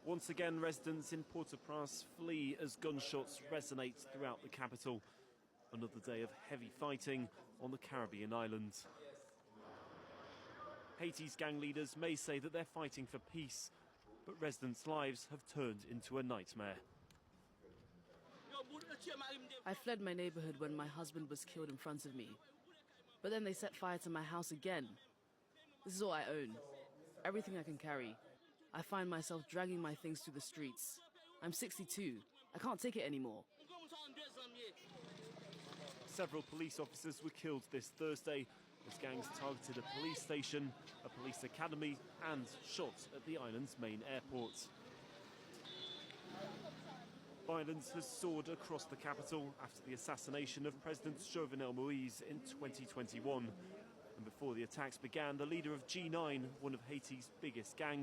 Once again, residents in Port-au-Prince flee as gunshots resonate throughout the capital. Another day of heavy fighting on the Caribbean islands. Haiti's gang leaders may say that they're fighting for peace, but residents' lives have turned into a nightmare. I fled my neighborhood when my husband was killed in front of me. But then they set fire to my house again. This is all I own. Everything I can carry. I find myself dragging my things through the streets. I'm 62. I can't take it anymore. Several police officers were killed this Thursday as gangs targeted a police station, a police academy and shot at the island's main airport. Violence has soared across the capital after the assassination of President Jovenel Moïse in 2021. And before the attacks began, the leader of G9, one of Haiti's biggest gangs,